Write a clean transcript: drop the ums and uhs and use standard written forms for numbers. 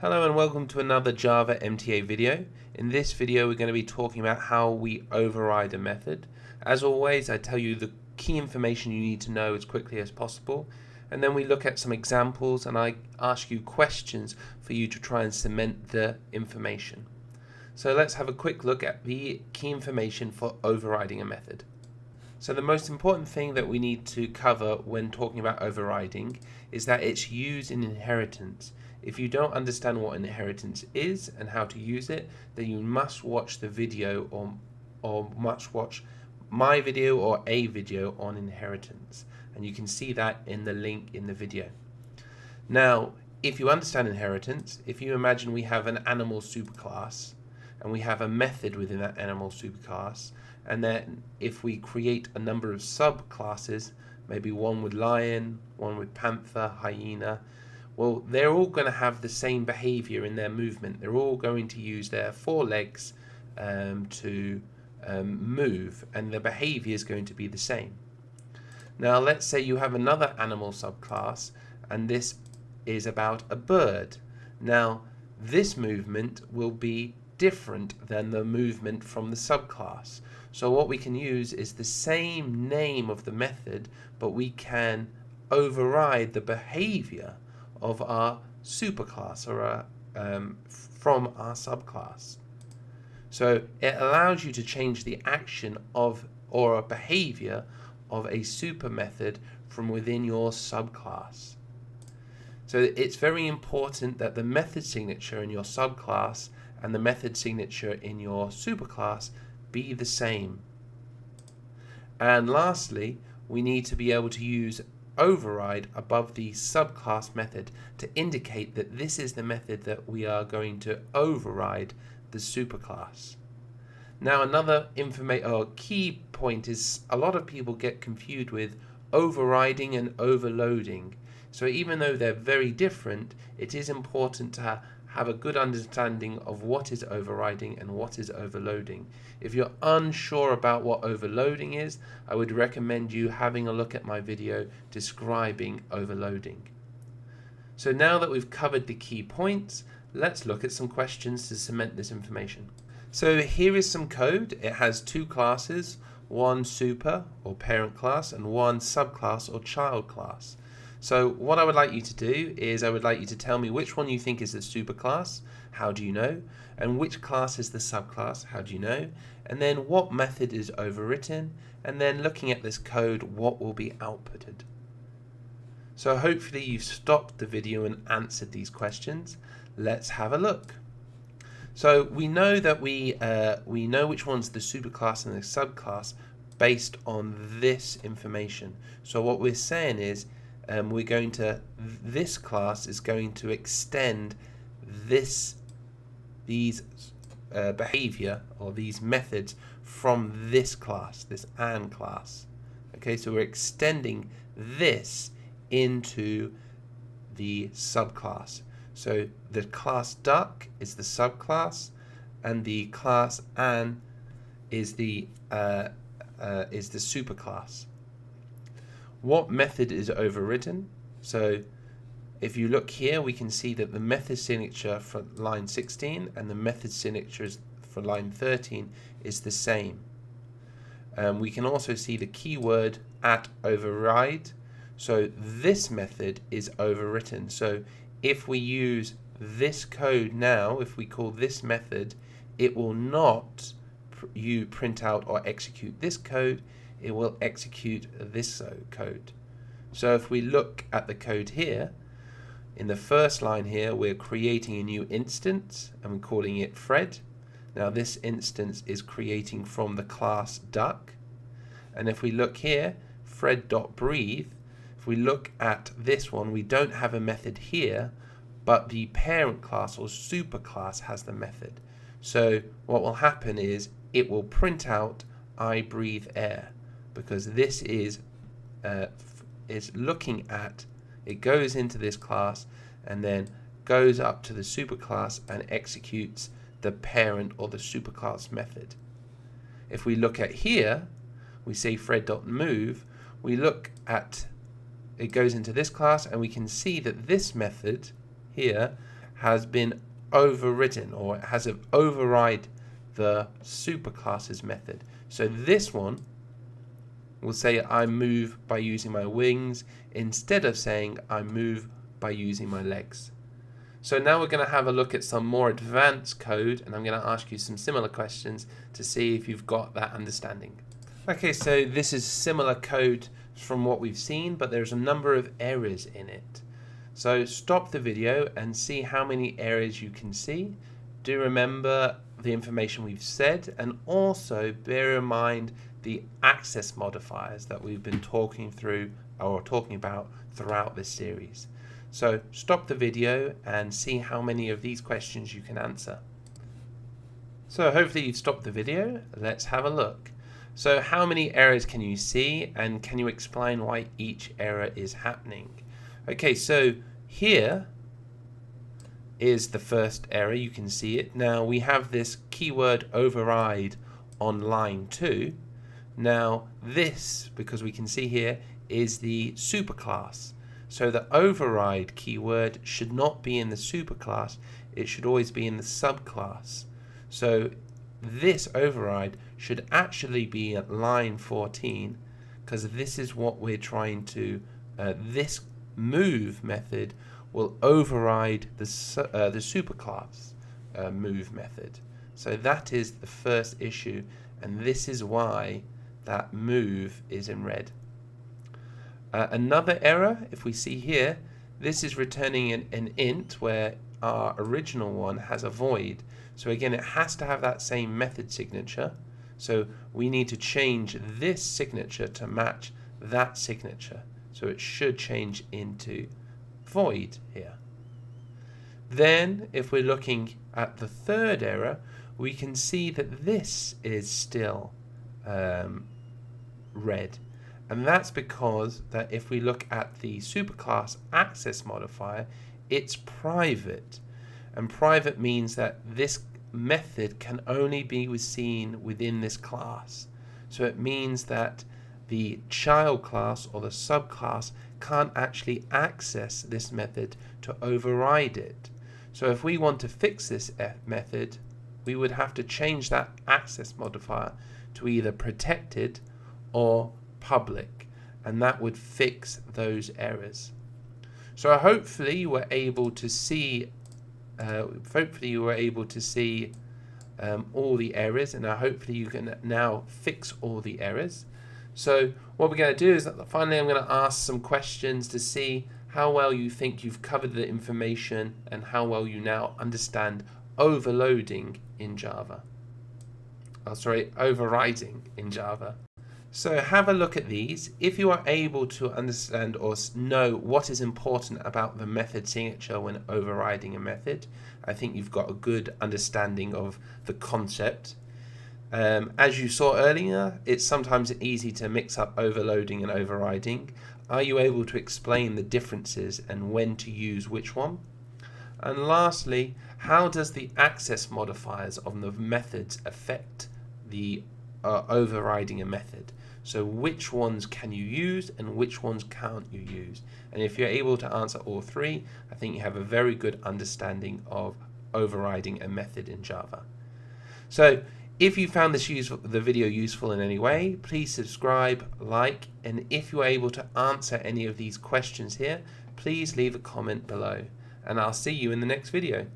Hello and welcome to another Java MTA video. In this video we're going to be talking about how we override a method. As always, I tell you the key information you need to know as quickly as possible, and then we look at some examples and I ask you questions for you to try and cement the information. So let's have a quick look at the key information for overriding a method. So the most important thing that we need to cover when talking about overriding is that it's used in inheritance. If you don't understand what inheritance is and how to use it, then you must watch the video or must watch my video or a video on inheritance. And you can see that in the link in the video. Now, if you understand inheritance, if you imagine we have an animal superclass and we have a method within that animal superclass, and then if we create a number of subclasses, maybe one with lion, one with panther, hyena, well, they're all going to have the same behavior in their movement. They're all going to use their forelegs to move, and the behavior is going to be the same. Now, let's say you have another animal subclass, and this is about a bird. Now, this movement will be different than the movement from the subclass. So what we can use is the same name of the method, but we can override the behavior of our superclass or from our subclass. So it allows you to change the action of or a behavior of a super method from within your subclass. So it's very important that the method signature in your subclass and the method signature in your superclass be the same. And lastly, we need to be able to use override above the subclass method to indicate that this is the method that we are going to override the superclass. Now, another key point is a lot of people get confused with overriding and overloading. So even though they're very different, it is important to have a good understanding of what is overriding and what is overloading. If you're unsure about what overloading is, I would recommend you having a look at my video describing overloading. So now that we've covered the key points, let's look at some questions to cement this information. So here is some code. It has two classes, one super or parent class and one subclass or child class. So what I would like you to do is I would like you to tell me which one you think is the superclass, how do you know, and which class is the subclass, how do you know, and then what method is overwritten, and then looking at this code, what will be outputted. So hopefully you've stopped the video and answered these questions. Let's have a look. So we know that we know which one's the superclass and the subclass based on this information. So what we're saying is this class is going to extend these behavior or these methods from this class, this AND class. Okay, so we're extending this into the subclass. So the class duck is the subclass, and the class AN is the superclass. What method is overridden? So if you look here, we can see that the method signature for line 16 and the method signatures for line 13 is the same. We can also see the keyword at override. So this method is overwritten. So if we use this code now, if we call this method, it will not print out or execute this code. It will execute this code. So if we look at the code here, in the first line here, we're creating a new instance and we're calling it Fred. Now this instance is creating from the class duck. And if we look here, Fred.breathe, if we look at this one, we don't have a method here, but the parent class or superclass has the method. So what will happen is it will print out I breathe air, because this is looking at, it goes into this class and then goes up to the superclass and executes the parent or the superclass method. If we look at here, we say Fred.move, we look at, it goes into this class and we can see that this method here has been overridden, or it has override the superclasses method. So this one will say I move by using my wings instead of saying I move by using my legs. So now we're going to have a look at some more advanced code, and I'm going to ask you some similar questions to see if you've got that understanding. Okay, so this is similar code from what we've seen, but there's a number of errors in it. So stop the video and see how many errors you can see. Do remember the information we've said, and also bear in mind the access modifiers that we've been talking about throughout this series. So stop the video and see how many of these questions you can answer. So hopefully you've stopped the video. Let's have a look. So how many errors can you see, and can you explain why each error is happening? Okay, so here is the first error. You can see it. Now we have this keyword override on line 2. Now this, because we can see here, is the superclass. So the override keyword should not be in the superclass, it should always be in the subclass. So this override should actually be at line 14, because this is what we're trying to, this move method will override the superclass move method. So that is the first issue, and this is why that move is in red. Another error, if we see here, this is returning an int where our original one has a void. So again, it has to have that same method signature. So we need to change this signature to match that signature. So it should change into void here. Then, if we're looking at the third error, we can see that this is still red. And that's because that if we look at the superclass access modifier, it's private. And private means that this method can only be seen within this class. So it means that the child class or the subclass can't actually access this method to override it. So if we want to fix this method, we would have to change that access modifier to either protected or public, and that would fix those errors. So hopefully you were able to see all the errors, and hopefully you can now fix all the errors. So what we're going to do is that finally I'm going to ask some questions to see how well you think you've covered the information and how well you now understand overloading in Java. Overriding in Java. So have a look at these. If you are able to understand or know what is important about the method signature when overriding a method, I think you've got a good understanding of the concept. As you saw earlier, it's sometimes easy to mix up overloading and overriding. Are you able to explain the differences and when to use which one? And lastly, how does the access modifiers of the methods affect the overriding a method? So which ones can you use and which ones can't you use? And if you're able to answer all three, I think you have a very good understanding of overriding a method in Java. So if you found the video useful in any way, please subscribe, like, and if you're able to answer any of these questions here, please leave a comment below. And I'll see you in the next video.